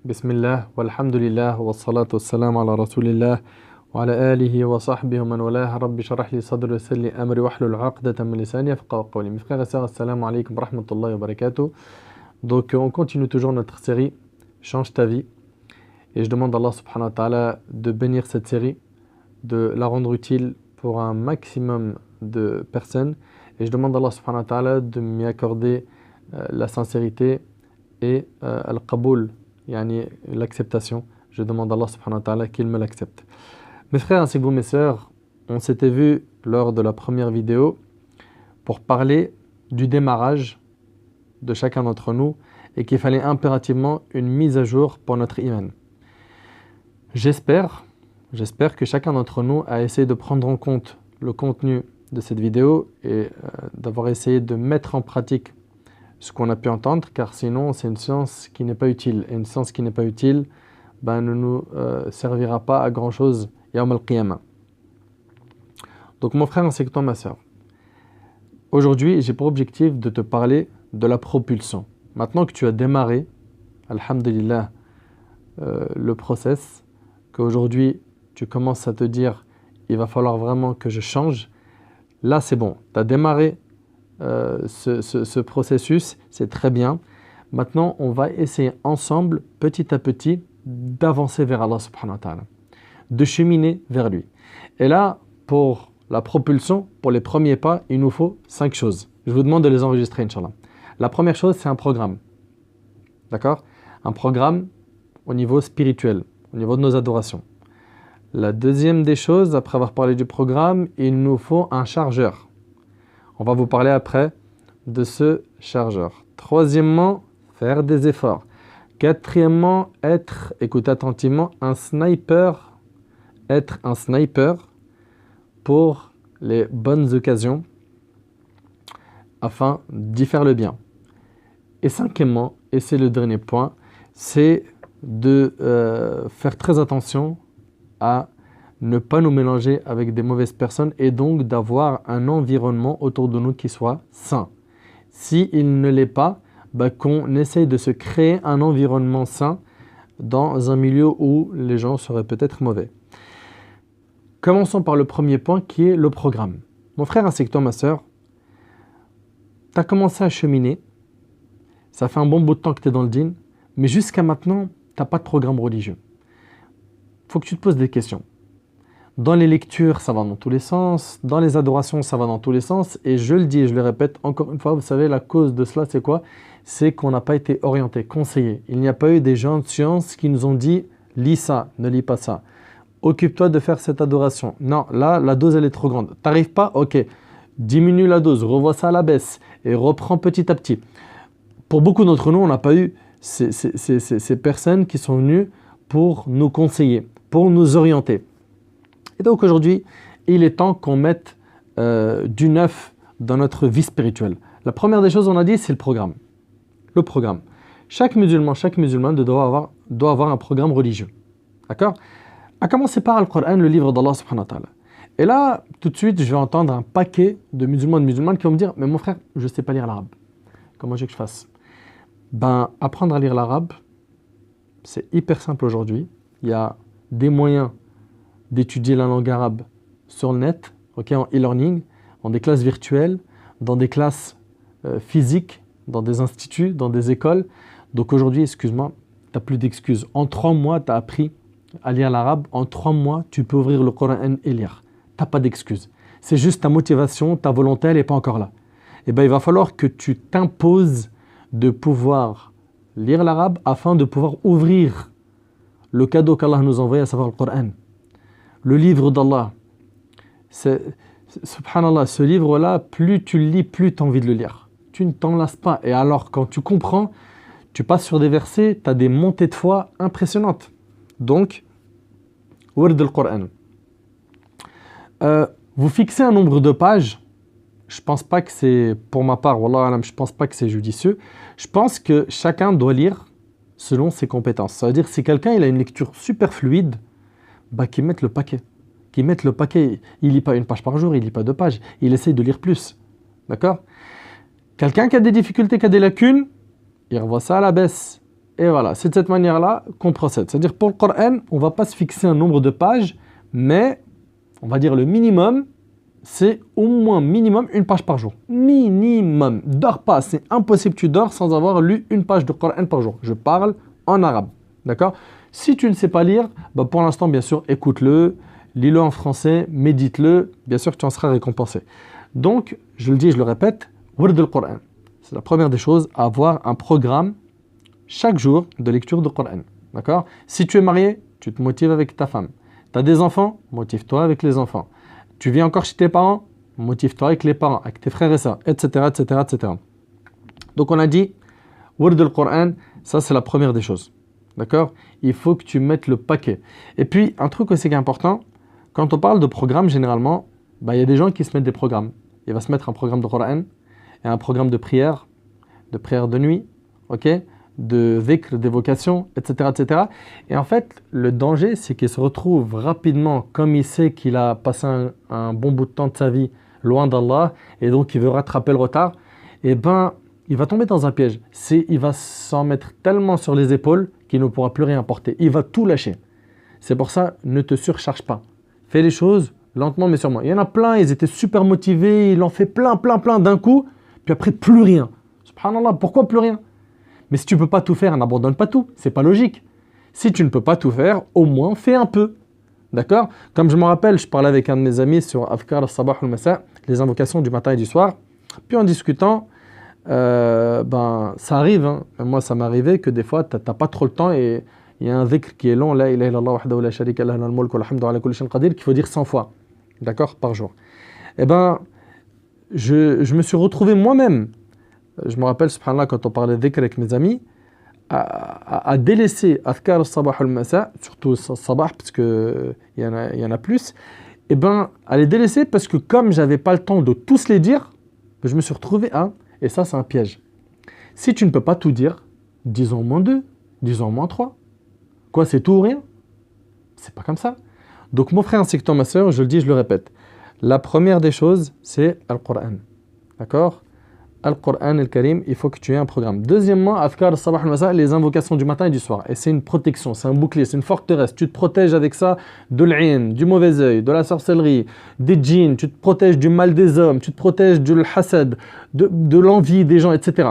بسم الله والحمد لله والصلاة والسلام على رسول الله وعلى آله وصحبه ومن والاه رب اشرح لي صدري ويسر لي أمري واحلل عقدة من لساني يفقهوا قولي. Mes frères et sœurs, assalamu alaikum wa rahmatullahi wa barakatuh. Donc on continue toujours notre série Change ta vie et je demande à Allah subhanahu wa ta'ala de bénir cette série, de la rendre utile pour un maximum de personnes et je demande à Allah subhanahu wa ta'ala de m'y accorder la sincérité et al-qaboul, yani l'acceptation. Je demande à Allah subhanahu wa ta'ala qu'il me l'accepte. Mes frères ainsi que vous mes sœurs, on s'était vu lors de la première vidéo pour parler du démarrage de chacun d'entre nous et qu'il fallait impérativement une mise à jour pour notre iman. J'espère que chacun d'entre nous a essayé de prendre en compte le contenu de cette vidéo et d'avoir essayé de mettre en pratique ce qu'on a pu entendre, car sinon c'est une science qui n'est pas utile. Et une science qui n'est pas utile ne nous servira pas à grand chose yawm al-qiyamah. Donc mon frère ainsi que toi ma soeur, aujourd'hui j'ai pour objectif de te parler de la propulsion. Maintenant que tu as démarré, alhamdulillah, le process, qu'aujourd'hui tu commences à te dire il va falloir vraiment que je change, là c'est bon, tu as démarré ce processus, c'est très bien. Maintenant, on va essayer ensemble, petit à petit, d'avancer vers Allah subhanahu wa ta'ala, de cheminer vers lui. Et là, pour la propulsion, pour les premiers pas, il nous faut 5 choses. Je vous demande de les enregistrer, Inch'Allah. La première chose, c'est un programme. D'accord? Un programme au niveau spirituel, au niveau de nos adorations. La deuxième des choses, après avoir parlé du programme, il nous faut un chargeur. On va vous parler après de ce chargeur. Troisièmement, faire des efforts. Quatrièmement, écoutez attentivement, un sniper. Être un sniper pour les bonnes occasions afin d'y faire le bien. Et cinquièmement, et c'est le dernier point, c'est de faire très attention à ne pas nous mélanger avec des mauvaises personnes et donc d'avoir un environnement autour de nous qui soit sain. S'il ne l'est pas, qu'on essaye de se créer un environnement sain dans un milieu où les gens seraient peut-être mauvais. Commençons par le premier point qui est le programme. Mon frère ainsi que toi, ma soeur, tu as commencé à cheminer, ça fait un bon bout de temps que tu es dans le dîn, mais jusqu'à maintenant, tu n'as pas de programme religieux. Il faut que tu te poses des questions. Dans les lectures, ça va dans tous les sens. Dans les adorations, ça va dans tous les sens. Et je le dis et je le répète encore une fois, vous savez, la cause de cela, c'est quoi? C'est qu'on n'a pas été orienté, conseillé. Il n'y a pas eu des gens de science qui nous ont dit « lis ça, ne lis pas ça. Occupe-toi de faire cette adoration. » Non, là, la dose, elle est trop grande. T'arrives pas? Ok, diminue la dose, revois ça à la baisse et reprends petit à petit. Pour beaucoup d'entre nous, on n'a pas eu ces personnes qui sont venues pour nous conseiller, pour nous orienter. Et donc aujourd'hui, il est temps qu'on mette du neuf dans notre vie spirituelle. La première des choses, on a dit, c'est le programme. Le programme. Chaque musulman doit avoir un programme religieux. D'accord? À commencer par le Coran, le livre d'Allah subhanahu wa ta'ala. Et là, tout de suite, je vais entendre un paquet de musulmans et de musulmanes qui vont me dire « Mais mon frère, je ne sais pas lire l'arabe. Comment je veux que je fasse ?» Apprendre à lire l'arabe, c'est hyper simple aujourd'hui. Il y a des moyens d'étudier la langue arabe sur le net, en e-learning, dans des classes virtuelles, dans des classes physiques, dans des instituts, dans des écoles. Donc aujourd'hui, excuse-moi, tu n'as plus d'excuses. En 3 mois, tu as appris à lire l'arabe. En 3 mois, tu peux ouvrir le Coran et lire. Tu n'as pas d'excuses. C'est juste ta motivation, ta volonté, elle n'est pas encore là. Et il va falloir que tu t'imposes de pouvoir lire l'arabe afin de pouvoir ouvrir le cadeau qu'Allah nous envoie, à savoir le Coran. Le livre d'Allah, subhanallah, ce livre-là, plus tu le lis, plus tu as envie de le lire. Tu ne t'en lasses pas. Et alors, quand tu comprends, tu passes sur des versets, tu as des montées de foi impressionnantes. Donc, Word al-Qur'an. Vous fixez un nombre de pages. Je ne pense pas que c'est, pour ma part, wallah alam, je ne pense pas que c'est judicieux. Je pense que chacun doit lire selon ses compétences. Ça veut dire que si quelqu'un il a une lecture super fluide, qu'il mette le paquet. Il ne lit pas une page par jour, il ne lit pas 2 pages. Il essaye de lire plus. D'accord? Quelqu'un qui a des difficultés, qui a des lacunes, il revoit ça à la baisse. Et voilà, c'est de cette manière-là qu'on procède. C'est-à-dire pour le Coran, on ne va pas se fixer un nombre de pages, mais on va dire le minimum, c'est au moins minimum une page par jour. Minimum. Dors pas, c'est impossible que tu dors sans avoir lu une page de Coran par jour. Je parle en arabe. D'accord? Si tu ne sais pas lire, bah pour l'instant, bien sûr, écoute-le, lis-le en français, médite-le, bien sûr que tu en seras récompensé. Donc, je le dis, je le répète, Wird al-Qur'an. C'est la première des choses, avoir un programme chaque jour de lecture de Coran. D'accord? Si tu es marié, tu te motives avec ta femme. Tu as des enfants, motive-toi avec les enfants. Tu vis encore chez tes parents, motive-toi avec les parents, avec tes frères et sœurs, etc., etc., etc. Donc on a dit, Wird al-Qur'an, ça c'est la première des choses. D'accord? Il faut que tu mettes le paquet. Et puis, un truc aussi qui est important, quand on parle de programme, généralement, bah, y a des gens qui se mettent des programmes. Il va se mettre un programme de Coran et un programme de prière de nuit, ok, de dhikr, d'évocation, etc., etc. Et en fait, le danger, c'est qu'il se retrouve rapidement, comme il sait qu'il a passé un bon bout de temps de sa vie loin d'Allah, et donc il veut rattraper le retard, et ben, il va tomber dans un piège. Il va s'en mettre tellement sur les épaules qu'il ne pourra plus rien porter. Il va tout lâcher. C'est pour ça, ne te surcharge pas. Fais les choses lentement mais sûrement. Il y en a plein, ils étaient super motivés, ils en fait plein d'un coup, puis après plus rien. Subhanallah, pourquoi plus rien? Mais si tu ne peux pas tout faire, n'abandonne pas tout. C'est pas logique. Si tu ne peux pas tout faire, au moins fais un peu. D'accord? Comme je me rappelle, je parlais avec un de mes amis sur Afkar al-Sabah al-Masa, les invocations du matin et du soir. Puis en discutant, ben, ça arrive. Hein. Moi, ça m'est arrivé que des fois, tu n'as pas trop le temps et il y a un dhikr qui est long, la ilaha illallah wahdahu la sharika lahu lahul mulku wa lahul hamdu ala kulli shay'in qadir, qu'il faut dire 100 fois. D'accord? Par jour. Eh ben, je me suis retrouvé moi-même. Je me rappelle, subhanallah, quand on parlait de dhikr avec mes amis, à délaisser Adhkar al-Sabah al-Masa, surtout Sabah, parce qu'il y en a plus, et ben, à les délaisser parce que comme j'avais pas le temps de tous les dire, je me suis retrouvé à, et ça c'est un piège. Si tu ne peux pas tout dire, disons au moins 2, disons au moins 3. Quoi, c'est tout ou rien? C'est pas comme ça. Donc mon frère ainsi que toi, ma soeur, je le dis, je le répète. La première des choses, c'est Al-Qur'an. D'accord? Al-Qur'an al-Karim, il faut que tu aies un programme. Deuxièmement, Adhkar al-Sabah al-Masa, les invocations du matin et du soir. Et c'est une protection, c'est un bouclier, c'est une forteresse. Tu te protèges avec ça de l'ayn, du mauvais œil, de la sorcellerie, des djinns, tu te protèges du mal des hommes, tu te protèges du hasad, de l'envie des gens, etc.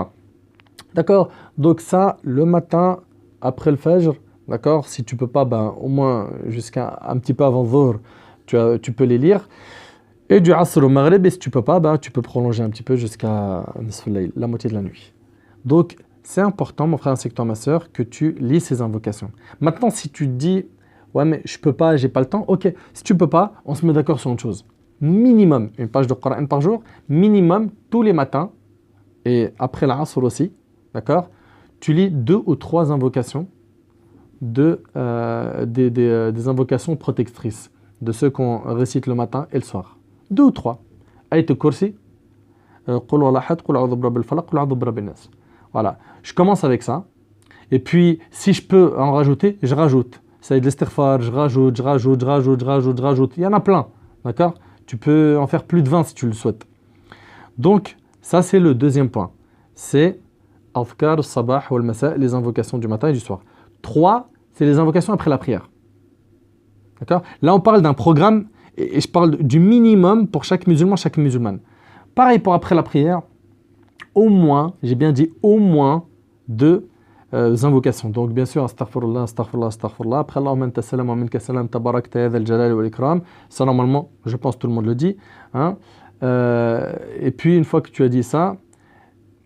D'accord? Donc ça, le matin, après le fajr, d'accord? Si tu peux pas, ben, au moins jusqu'à un petit peu avant Dhuhr, tu peux les lire. Et du Asr au Maghrib, et si tu peux pas, ben, tu peux prolonger un petit peu jusqu'à la moitié de la nuit. Donc, c'est important, mon frère ainsi que toi, ma soeur, que tu lis ces invocations. Maintenant, si tu te dis, ouais, mais je peux pas, j'ai pas le temps, ok. Si tu peux pas, on se met d'accord sur une chose. Minimum, une page de Coran par jour, minimum, tous les matins, et après l'Asr aussi, d'accord? Tu lis 2 ou 3 invocations, des invocations protectrices, de ceux qu'on récite le matin et le soir. 2 ou 3. Ayat al-Kursi, Qul huwa ahad, Qul a'udhu birabbil falaq, Qul a'udhu birabbin nas. Voilà. Je commence avec ça. Et puis, si je peux en rajouter, je rajoute. Ça aide l'istighfar, je rajoute. Il y en a plein. D'accord? Tu peux en faire plus de 20 si tu le souhaites. Donc, ça c'est le deuxième point. C'est Adhkar al-Sabah wal-Masa, les invocations du matin et du soir. 3, c'est les invocations après la prière. D'accord? Là, on parle d'un programme et je parle du minimum pour chaque musulman, chaque musulmane. Pareil pour après la prière, au moins, j'ai bien dit au moins 2 invocations. Donc bien sûr, astaghfirullah, astaghfirullah, astaghfirullah. Après, Allahumma anta salam wa minka salam, tabarakta ya dhal jalali wal ikram. Ça, normalement, je pense que tout le monde le dit. Hein. Et puis, une fois que tu as dit ça,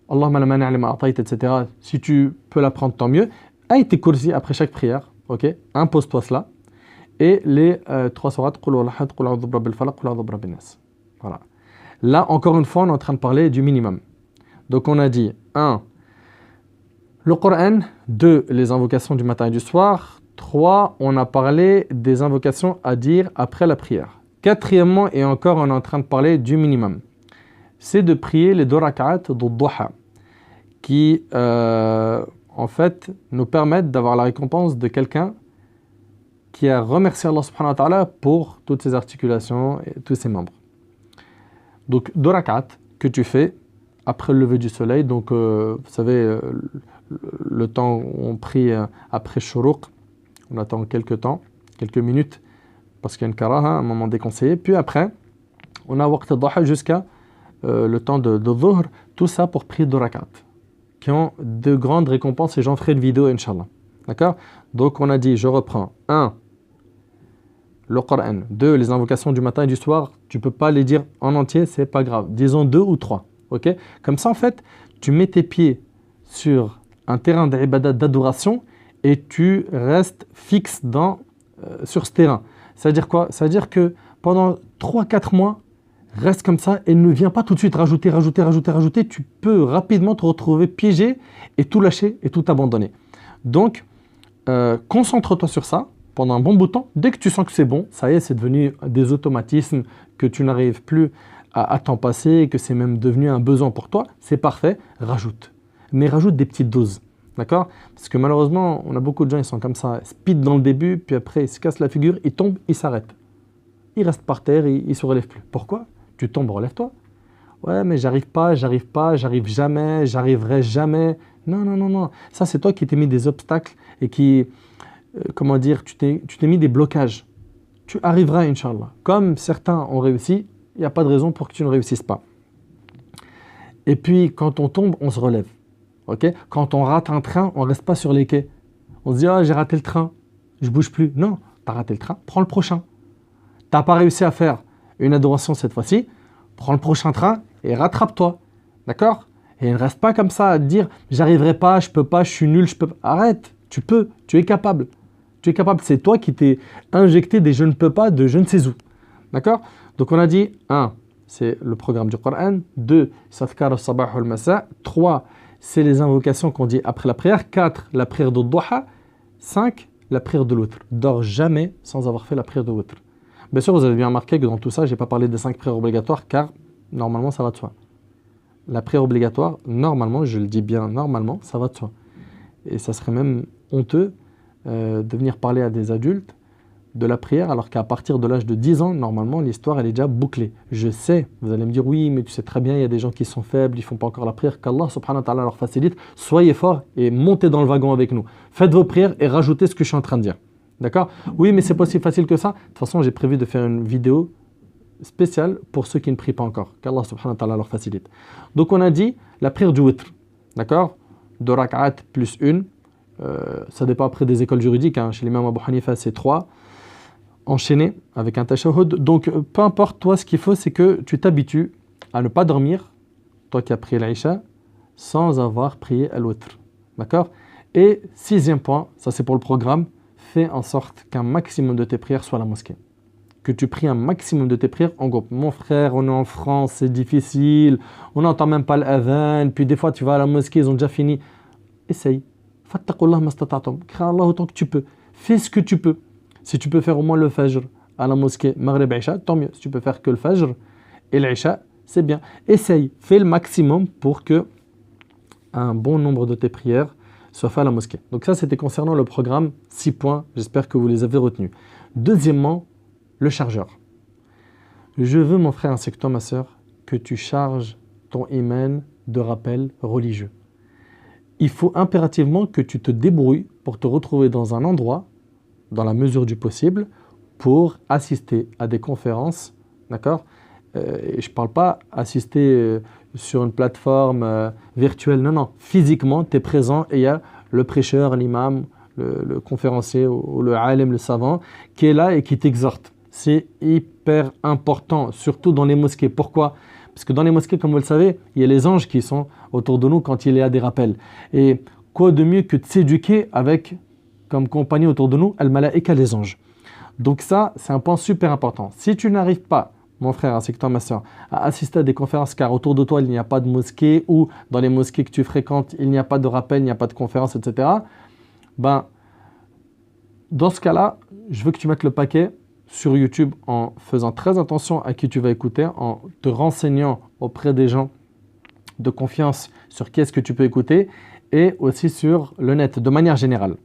Allahumma la mani' lima a'tayt, etc. Si tu peux l'apprendre, tant mieux. Ayat al-Kursi après chaque prière. Ok, impose-toi cela. Et les 3 sourates, Qul huwa ahad, Qul a'udhu birabbil falaq, Qul a'udhu birabbin nas. Voilà. Là, encore une fois, on est en train de parler du minimum. Donc, on a dit 1, le Coran, 2, les invocations du matin et du soir, 3, on a parlé des invocations à dire après la prière. Quatrièmement, et encore, on est en train de parler du minimum. C'est de prier les 2 rak'at de duha qui, en fait, nous permettent d'avoir la récompense de quelqu'un qui a remercié Allah subhanahu wa ta'ala pour toutes ses articulations et tous ses membres. Donc, 2 rak'at que tu fais après le lever du soleil. Donc, vous savez, le temps où on prie après Shuruq, on attend quelques minutes, parce qu'il y a une karaha, un moment déconseillé. Puis après, on a waqt al-Duha jusqu'à le temps de Dhuhr, tout ça pour prier 2 rak'at, qui ont de grandes récompenses, et j'en ferai une vidéo, Inch'Allah. D'accord? Donc on a dit, je reprends, 1, le Coran, 2, les invocations du matin et du soir, tu ne peux pas les dire en entier, c'est pas grave. Disons 2 ou 3, ok? Comme ça, en fait, tu mets tes pieds sur un terrain d'ibadat, d'adoration, et tu restes fixe sur ce terrain. C'est-à-dire quoi? C'est-à-dire que pendant 3-4 mois, reste comme ça et ne viens pas tout de suite rajouter. Tu peux rapidement te retrouver piégé et tout lâcher et tout abandonner. Donc, concentre-toi sur ça pendant un bon bout de temps. Dès que tu sens que c'est bon, ça y est, c'est devenu des automatismes, que tu n'arrives plus à t'en passer, que c'est même devenu un besoin pour toi, c'est parfait, rajoute. Mais rajoute des petites doses. D'accord? Parce que malheureusement, on a beaucoup de gens, ils sont comme ça, speed dans le début, puis après, ils se cassent la figure, ils tombent, ils s'arrêtent. Ils restent par terre, ils ne se relèvent plus. Pourquoi? Tu tombes, relève-toi. Ouais, mais j'arrive jamais, j'arriverai jamais. Non. Ça, c'est toi qui t'es mis des obstacles et qui, tu t'es mis des blocages. Tu arriveras, Inch'Allah. Comme certains ont réussi, il n'y a pas de raison pour que tu ne réussisses pas. Et puis, quand on tombe, on se relève. Okay? Quand on rate un train, on ne reste pas sur les quais. On se dit, j'ai raté le train, je ne bouge plus. Non, tu as raté le train, prends le prochain. Tu n'as pas réussi à faire une adoration cette fois-ci, prends le prochain train et rattrape-toi. D'accord? Et ne reste pas comme ça à te dire, j'arriverai pas, je peux pas, je suis nul, je peux pas. Arrête, tu peux, tu es capable. Tu es capable, c'est toi qui t'es injecté des je ne peux pas de je ne sais où. D'accord? Donc on a dit, 1, c'est le programme du Coran. 2, Safkar al-Sabah al-Masa. 3, c'est les invocations qu'on dit après la prière. 4, la prière de Duha. 5, la prière de l'outre. Dors jamais sans avoir fait la prière de l'outre. Bien sûr, vous avez bien remarqué que dans tout ça, je n'ai pas parlé des 5 prières obligatoires, car normalement, ça va de soi. La prière obligatoire, normalement, je le dis bien normalement, ça va de soi. Et ça serait même honteux de venir parler à des adultes de la prière, alors qu'à partir de l'âge de 10 ans, normalement, l'histoire, elle est déjà bouclée. Je sais, vous allez me dire, oui, mais tu sais très bien, il y a des gens qui sont faibles, ils ne font pas encore la prière, qu'Allah subhanahu wa ta'ala leur facilite. Soyez forts et montez dans le wagon avec nous. Faites vos prières et rajoutez ce que je suis en train de dire. D'accord? Oui, mais c'est pas si facile que ça. De toute façon, j'ai prévu de faire une vidéo spéciale pour ceux qui ne prient pas encore. Qu'Allah subhanahu wa ta'ala leur facilite. Donc, on a dit la prière du witr. D'accord? 2 rak'at plus 1. Ça dépend après des écoles juridiques. Hein. Chez l'imam Abu Hanifa, c'est 3. Enchaîné avec un tashahhud. Donc, peu importe, toi, ce qu'il faut, c'est que tu t'habitues à ne pas dormir, toi qui as prié l'Aïcha, sans avoir prié al-witr. D'accord? Et 6e point, ça c'est pour le programme, fais en sorte qu'un maximum de tes prières soient à la mosquée. Que tu pries un maximum de tes prières en groupe. Mon frère, on est en France, c'est difficile, on n'entend même pas l'adhan, puis des fois tu vas à la mosquée, ils ont déjà fini. Essaye. Fattaqullah mastata'tum. Crains Allah autant que tu peux. Fais ce que tu peux. Si tu peux faire au moins le fajr à la mosquée, Maghrib, Isha, tant mieux. Si tu peux faire que le fajr et l'Isha, c'est bien. Essaye, fais le maximum pour que un bon nombre de tes prières soient faites à la mosquée. Donc ça, c'était concernant le programme, 6 points. J'espère que vous les avez retenus. Deuxièmement, le chargeur. Je veux, mon frère ainsi que toi, ma soeur, que tu charges ton iman de rappels religieux. Il faut impérativement que tu te débrouilles pour te retrouver dans un endroit, dans la mesure du possible, pour assister à des conférences, d'accord? Et je ne parle pas assister sur une plateforme virtuelle, non, physiquement, tu es présent et il y a le prêcheur, l'imam, le conférencier ou le alim, le savant, qui est là et qui t'exhorte. C'est hyper important, surtout dans les mosquées. Pourquoi? Parce que dans les mosquées, comme vous le savez, il y a les anges qui sont autour de nous quand il y a des rappels. Et quoi de mieux que de s'éduquer avec, comme compagnie autour de nous, al-malaïka, les anges. Donc ça, c'est un point super important. Si tu n'arrives pas, mon frère, ainsi que toi, ma soeur, à assister à des conférences, car autour de toi, il n'y a pas de mosquée, ou dans les mosquées que tu fréquentes, il n'y a pas de rappel, il n'y a pas de conférence, etc. Ben, dans ce cas-là, je veux que tu mettes le paquet sur YouTube en faisant très attention à qui tu vas écouter, en te renseignant auprès des gens de confiance sur qui est-ce que tu peux écouter, et aussi sur le net, de manière générale.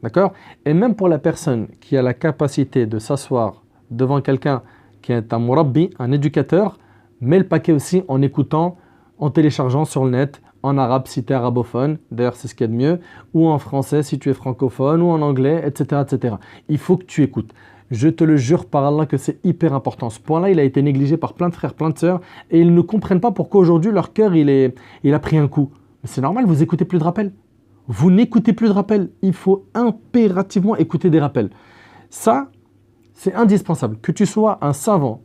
D'accord? Et même pour la personne qui a la capacité de s'asseoir devant quelqu'un qui est un murabbi, un éducateur, mets le paquet aussi en écoutant, en téléchargeant sur le net, en arabe si tu es arabophone, d'ailleurs c'est ce qu'il y a de mieux, ou en français si tu es francophone, ou en anglais, etc., etc. Il faut que tu écoutes. Je te le jure par Allah que c'est hyper important. Ce point-là, il a été négligé par plein de frères, plein de sœurs, et ils ne comprennent pas pourquoi aujourd'hui leur cœur, il a pris un coup. Mais c'est normal, vous écoutez plus de rappels. Vous n'écoutez plus de rappels. Il faut impérativement écouter des rappels. Ça, c'est indispensable. Que tu sois un savant,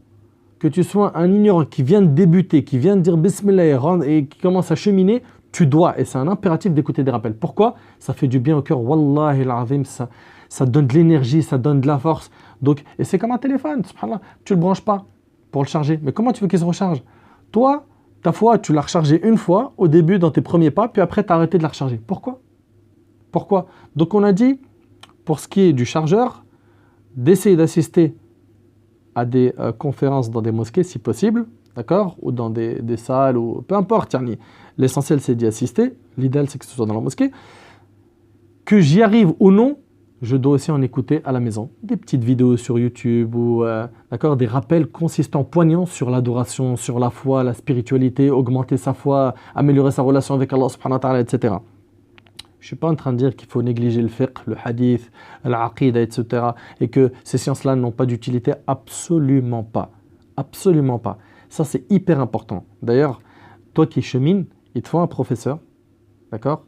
que tu sois un ignorant qui vient de débuter, qui vient de dire Bismillah et qui commence à cheminer, tu dois, et c'est un impératif d'écouter des rappels. Pourquoi? Ça fait du bien au cœur. Wallahi al-azim, ça donne de l'énergie, ça donne de la force. Donc, et c'est comme un téléphone, subhanallah. Tu ne le branches pas pour le charger. Mais comment tu veux qu'il se recharge? Toi, ta foi, tu l'as rechargé une fois au début dans tes premiers pas, puis après tu as arrêté de la recharger. Pourquoi? Pourquoi? Donc on a dit, pour ce qui est du chargeur, d'essayer d'assister à des conférences dans des mosquées si possible, d'accord? Ou dans des salles, ou peu importe. L'essentiel c'est d'y assister. L'idéal c'est que ce soit dans la mosquée. Que j'y arrive ou non, je dois aussi en écouter à la maison. Des petites vidéos sur YouTube ou d'accord, des rappels consistants, poignants sur l'adoration, sur la foi, la spiritualité, augmenter sa foi, améliorer sa relation avec Allah subhanahu wa ta'ala, etc. Je ne suis pas en train de dire qu'il faut négliger le fiqh, le hadith, l'aqida, etc. Et que ces sciences-là n'ont pas d'utilité. Absolument pas. Absolument pas. Ça, c'est hyper important. D'ailleurs, toi qui chemines, il te faut un professeur. D'accord?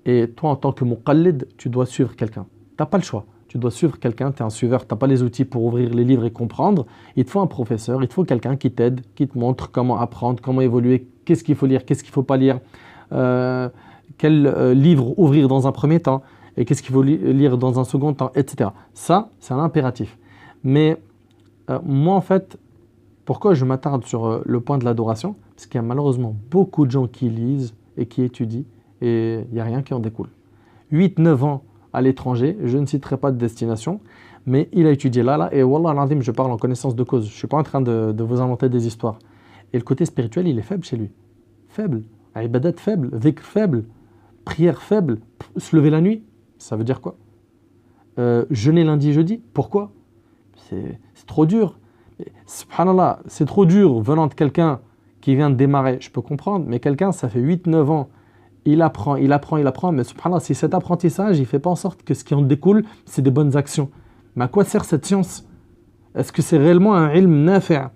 Et toi, en tant que muqallid, tu dois suivre quelqu'un. Tu n'as pas le choix. Tu dois suivre quelqu'un, tu es un suiveur, tu n'as pas les outils pour ouvrir les livres et comprendre. Il te faut un professeur, il te faut quelqu'un qui t'aide, qui te montre comment apprendre, comment évoluer, qu'est-ce qu'il faut lire, qu'est-ce qu'il ne faut pas lire. Quel livre ouvrir dans un premier temps et qu'est-ce qu'il faut lire dans un second temps, etc. Ça, c'est un impératif. Mais moi, en fait, pourquoi je m'attarde sur le point de l'adoration? Parce qu'il y a malheureusement beaucoup de gens qui lisent et qui étudient et il n'y a rien qui en découle. 8-9 ans à l'étranger, je ne citerai pas de destination, mais il a étudié là, et wallah al-azim, je parle en connaissance de cause. Je ne suis pas en train de vous inventer des histoires. Et le côté spirituel, il est faible chez lui. Faible. Ibadat faible, dhikr faible, prière faible, se lever la nuit, ça veut dire quoi? Jeûner lundi, jeudi, pourquoi? C'est trop dur. Subhanallah, c'est trop dur venant de quelqu'un qui vient de démarrer, je peux comprendre, mais quelqu'un, ça fait 8-9 ans, il apprend, mais subhanallah, si cet apprentissage, il ne fait pas en sorte que ce qui en découle, c'est des bonnes actions. Mais à quoi sert cette science? Est-ce que c'est réellement un ilm nafi'?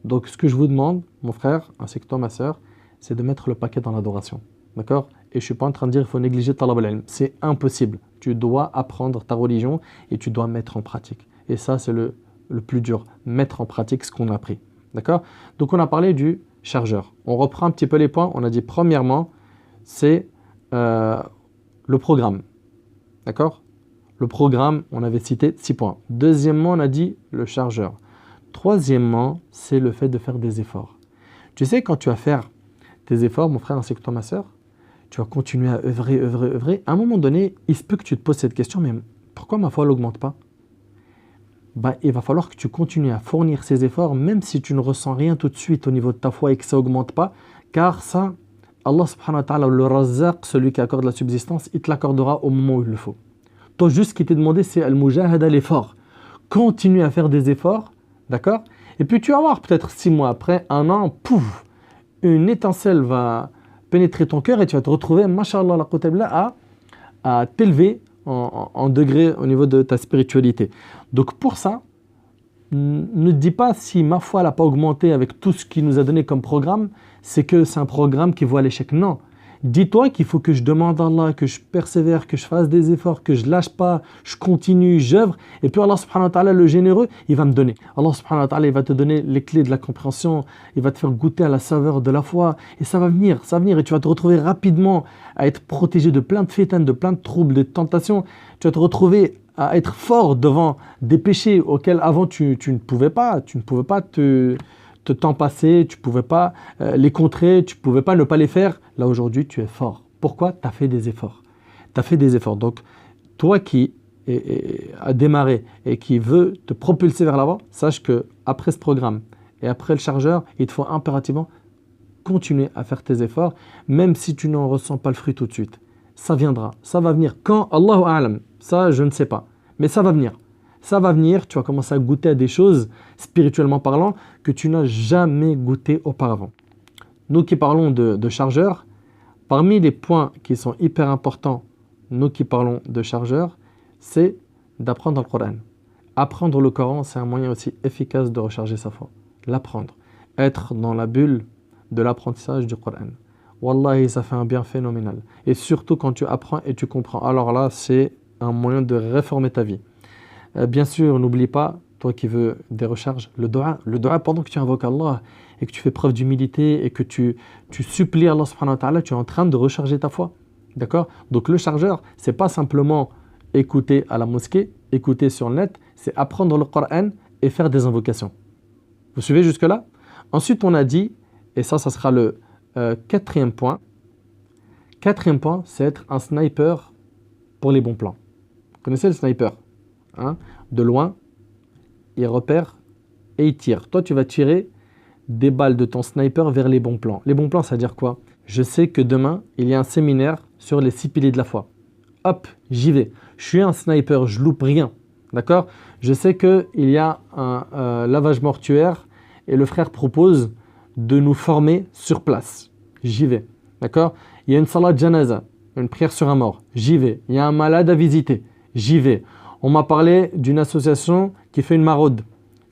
Donc ce que je vous demande, mon frère, ainsi que toi, ma soeur, c'est de mettre le paquet dans l'adoration. D'accord? Et je ne suis pas en train de dire qu'il faut négliger talab al-ilm. C'est impossible. Tu dois apprendre ta religion et tu dois mettre en pratique. Et ça, c'est le plus dur. Mettre en pratique ce qu'on a appris. D'accord? Donc on a parlé du chargeur. On reprend un petit peu les points. On a dit premièrement, c'est le programme. D'accord? Le programme, on avait cité 6 points. Deuxièmement, on a dit le chargeur. Troisièmement, c'est le fait de faire des efforts. Tu sais, quand tu vas faire tes efforts, mon frère ainsi que toi, ma soeur, tu vas continuer à œuvrer. À un moment donné, il se peut que tu te poses cette question, mais pourquoi ma foi n'augmente pas? Il va falloir que tu continues à fournir ces efforts, même si tu ne ressens rien tout de suite au niveau de ta foi et que ça n'augmente pas, car ça, Allah subhanahu wa ta'ala, le razzaq, celui qui accorde la subsistance, il te l'accordera au moment où il le faut. Toi, juste ce qui t'est demandé, c'est al-mujahada, l'effort. Continue à faire des efforts, d'accord? Et puis tu vas voir, peut-être 6 mois après, 1 an, pouf, une étincelle va pénétrer ton cœur et tu vas te retrouver, mashallah, à t'élever en degré au niveau de ta spiritualité. Donc pour ça, ne te dis pas si ma foi n'a pas augmenté avec tout ce qu'il nous a donné comme programme, c'est que c'est un programme qui voit l'échec. Non. Dis-toi qu'il faut que je demande à Allah, que je persévère, que je fasse des efforts, que je lâche pas, je continue, j'œuvre. Et puis Allah subhanahu wa ta'ala, le généreux, il va me donner. Allah subhanahu wa ta'ala, il va te donner les clés de la compréhension, il va te faire goûter à la saveur de la foi. Et ça va venir. Et tu vas te retrouver rapidement à être protégé de plein de fitan, de plein de troubles, de tentations. Tu vas te retrouver à être fort devant des péchés auxquels avant tu ne pouvais pas. Tu ne pouvais pas te t'en passer, tu ne pouvais pas les contrer, tu ne pouvais pas ne pas les faire. Là, aujourd'hui, tu es fort. Pourquoi? Tu as fait des efforts. Tu as fait des efforts. Donc, toi qui a démarré et qui veut te propulser vers l'avant, sache qu'après ce programme et après le chargeur, il te faut impérativement continuer à faire tes efforts, même si tu n'en ressens pas le fruit tout de suite. Ça viendra. Ça va venir. Quand? Allahu a'lam. Ça, je ne sais pas. Mais ça va venir. Ça va venir, tu vas commencer à goûter à des choses, spirituellement parlant, que tu n'as jamais goûté auparavant. Nous qui parlons de chargeur, Parmi les points qui sont hyper importants, nous qui parlons de chargeur, c'est d'apprendre le Coran. Apprendre le Coran, c'est un moyen aussi efficace de recharger sa foi. L'apprendre. Être dans la bulle de l'apprentissage du Coran. Wallahi, ça fait un bien phénoménal. Et surtout quand tu apprends et tu comprends. Alors là, c'est un moyen de réformer ta vie. Bien sûr, n'oublie pas, toi qui veux des recharges, le dua. Le dua, pendant que tu invoques Allah et que tu fais preuve d'humilité et que tu supplies Allah subhanahu wa ta'ala, tu es en train de recharger ta foi. D'accord? Donc le chargeur, c'est pas simplement écouter à la mosquée, écouter sur le net, c'est apprendre le Coran et faire des invocations. Vous suivez jusque-là? Ensuite, on a dit, et ça sera le quatrième point. Quatrième point, c'est être un sniper pour les bons plans. Vous connaissez le sniper, hein? De loin, il repère et il tire. Toi, tu vas tirer des balles de ton sniper vers les bons plans. Les bons plans, ça veut dire quoi? Je sais que demain, il y a un séminaire sur les 6 piliers de la foi. Hop, j'y vais. Je suis un sniper, je loupe rien. D'accord? Je sais qu'il y a un lavage mortuaire et le frère propose de nous former sur place. J'y vais. D'accord? Il y a une salat janaza, une prière sur un mort. J'y vais. Il y a un malade à visiter. J'y vais. On m'a parlé d'une association qui fait une maraude,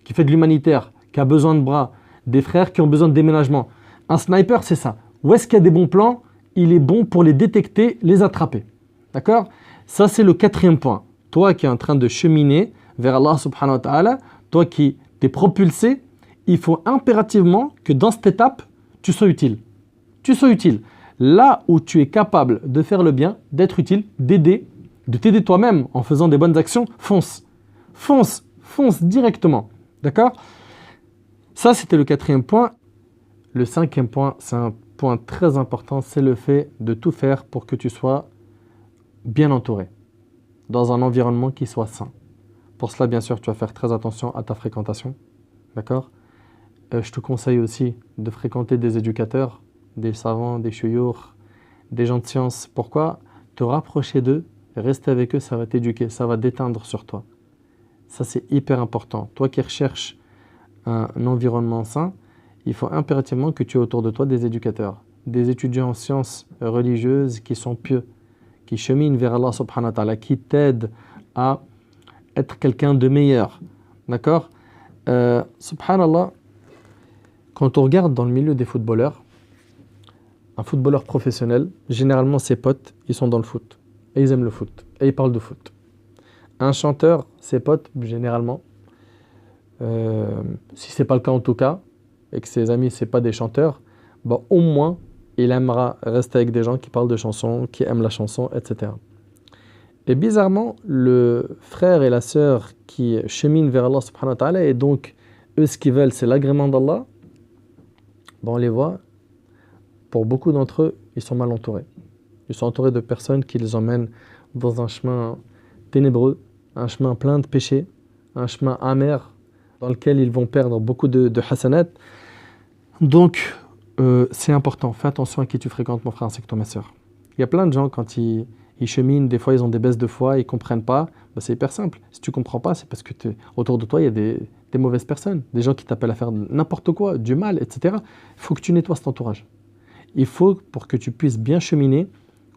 qui fait de l'humanitaire, qui a besoin de bras, des frères qui ont besoin de déménagement. Un sniper, c'est ça. Où est-ce qu'il y a des bons plans? Il est bon pour les détecter, les attraper. D'accord? Ça, c'est le quatrième point. Toi qui es en train de cheminer vers Allah subhanahu wa ta'ala, toi qui t'es propulsé, il faut impérativement que dans cette étape, tu sois utile. Tu sois utile. Là où tu es capable de faire le bien, d'être utile, d'aider, de t'aider toi-même en faisant des bonnes actions, fonce. Fonce, fonce directement. D'accord? Ça, c'était le quatrième point. Le cinquième point, c'est un point très important, c'est le fait de tout faire pour que tu sois bien entouré, dans un environnement qui soit sain. Pour cela, bien sûr, tu vas faire très attention à ta fréquentation. D'accord? Je te conseille aussi de fréquenter des éducateurs, des savants, des chouyours, des gens de science. Pourquoi? Te rapprocher d'eux, rester avec eux, ça va t'éduquer, ça va déteindre sur toi. Ça, c'est hyper important. Toi qui recherches un environnement sain, il faut impérativement que tu aies autour de toi des éducateurs, des étudiants en sciences religieuses qui sont pieux, qui cheminent vers Allah subhanahu wa ta'ala, qui t'aident à être quelqu'un de meilleur. D'accord? Subhanallah, quand on regarde dans le milieu des footballeurs, un footballeur professionnel, généralement ses potes, ils sont dans le foot. Et ils aiment le foot. Et ils parlent de foot. Un chanteur, ses potes, généralement, si ce n'est pas le cas en tout cas, et que ses amis, ce n'est pas des chanteurs, bah, au moins, il aimera rester avec des gens qui parlent de chansons, qui aiment la chanson, etc. Et bizarrement, le frère et la sœur qui cheminent vers Allah subhanahu wa ta'ala, et donc, eux, ce qu'ils veulent, c'est l'agrément d'Allah, bah, on les voit, pour beaucoup d'entre eux, ils sont mal entourés. Ils sont entourés de personnes qui les emmènent dans un chemin ténébreux, un chemin plein de péchés, un chemin amer, dans lequel ils vont perdre beaucoup de hasanat. Donc, c'est important. Fais attention à qui tu fréquentes, mon frère, ainsi que toi, ma soeur. Il y a plein de gens, quand ils cheminent, des fois, ils ont des baisses de foi, ils ne comprennent pas. Ben, c'est hyper simple. Si tu ne comprends pas, c'est parce que autour de toi, il y a des mauvaises personnes, des gens qui t'appellent à faire n'importe quoi, du mal, etc. Il faut que tu nettoies cet entourage. Il faut, pour que tu puisses bien cheminer,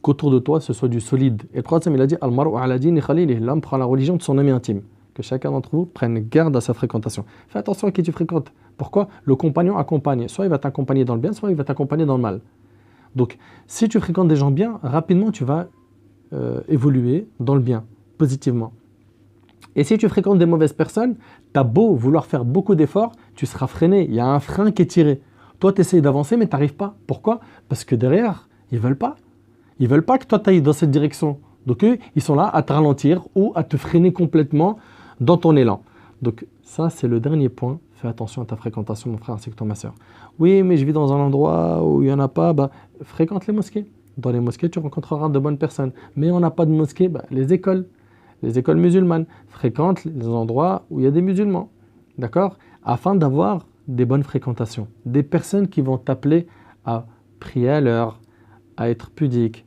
qu'autour de toi, ce soit du solide. Et le prophète, il a dit « Al-mar'u ala dini khalilihi » l'homme prend la religion de son ami intime. Que chacun d'entre vous prenne garde à sa fréquentation. Fais attention à qui tu fréquentes. Pourquoi? Le compagnon accompagne. Soit il va t'accompagner dans le bien, soit il va t'accompagner dans le mal. Donc, si tu fréquentes des gens bien, rapidement, tu vas évoluer dans le bien, positivement. Et si tu fréquentes des mauvaises personnes, tu as beau vouloir faire beaucoup d'efforts, tu seras freiné. Il y a un frein qui est tiré. Toi, tu essayes d'avancer, mais tu n'arrives pas. Pourquoi? Parce que derrière, ils ne veulent pas. Ils ne veulent pas que toi, tu ailles dans cette direction. Donc, eux, ils sont là à te ralentir ou à te freiner complètement dans ton élan. Donc, ça, c'est le dernier point. Fais attention à ta fréquentation, mon frère, ainsi que toi, ma soeur. Oui, mais je vis dans un endroit où il n'y en a pas. Bah, fréquente les mosquées. Dans les mosquées, tu rencontreras de bonnes personnes. Mais on n'a pas de mosquée, bah, les écoles musulmanes. Fréquente les endroits où il y a des musulmans. D'accord? Afin d'avoir des bonnes fréquentations. Des personnes qui vont t'appeler à prier à l'heure, à être pudique,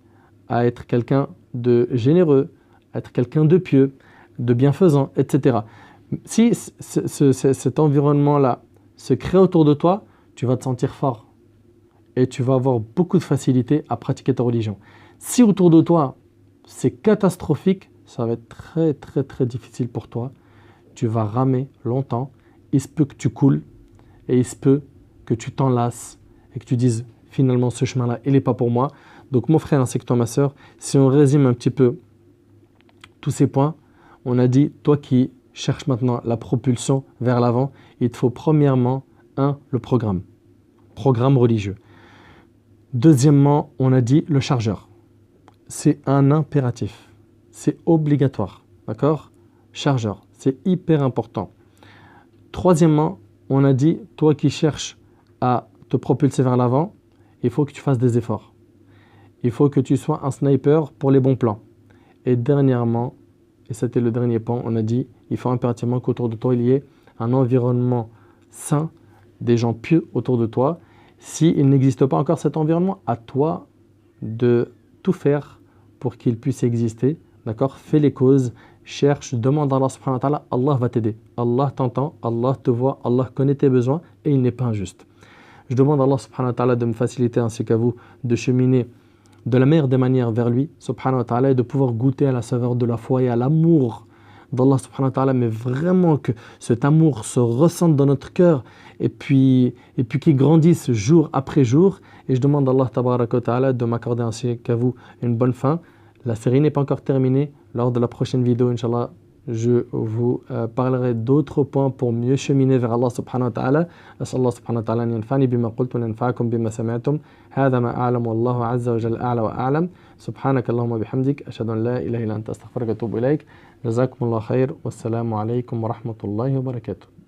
à être quelqu'un de généreux, à être quelqu'un de pieux, de bienfaisant, etc. Si cet environnement-là se crée autour de toi, tu vas te sentir fort. et tu vas avoir beaucoup de facilité à pratiquer ta religion. Si autour de toi, c'est catastrophique, ça va être très très très difficile pour toi. Tu vas ramer longtemps, il se peut que tu coules et il se peut que tu t'en lasses et que tu dises finalement ce chemin-là, il n'est pas pour moi. Donc mon frère ainsi que toi ma soeur, si on résume un petit peu tous ces points, on a dit, toi qui cherches maintenant la propulsion vers l'avant, il te faut premièrement, le programme religieux. Deuxièmement, on a dit le chargeur. C'est un impératif, c'est obligatoire, d'accord? Chargeur, c'est hyper important. Troisièmement, on a dit, toi qui cherches à te propulser vers l'avant, il faut que tu fasses des efforts. Il faut que tu sois un sniper pour les bons plans. Et dernièrement, et c'était le dernier point, on a dit, il faut impérativement qu'autour de toi, il y ait un environnement sain, des gens pieux autour de toi. S'il n'existe pas encore cet environnement, à toi de tout faire pour qu'il puisse exister. D'accord? Fais les causes, cherche, demande à Allah subhanahu wa ta'ala, Allah va t'aider. Allah t'entend, Allah te voit, Allah connaît tes besoins et il n'est pas injuste. Je demande à Allah subhanahu wa ta'ala de me faciliter ainsi qu'à vous de cheminer de la meilleure des manières vers lui subhanahu wa ta'ala et de pouvoir goûter à la saveur de la foi et à l'amour d'Allah subhanahu wa ta'ala, mais vraiment que cet amour se ressente dans notre cœur et puis qu'il grandisse jour après jour. Et je demande à Allah tabaraka wa ta'ala de m'accorder ainsi qu'à vous une bonne fin. La série n'est pas encore terminée. Lors de la prochaine vidéo, Inch'Allah, je vous parlerai d'autres points pour mieux cheminer vers Allah subhanahu wa ta'ala. أسأل الله سبحانه وتعالى أن ينفعني بما قلت وينفعكم بما سمعتم. هذا ما أعلم والله عز وجل أعلى وأعلم. سبحانك اللهم وبحمدك أشهد أن لا إله إلا أنت أستغفرك وأتوب إليك. جزاكم الله خير والسلام عليكم ورحمة الله وبركاته.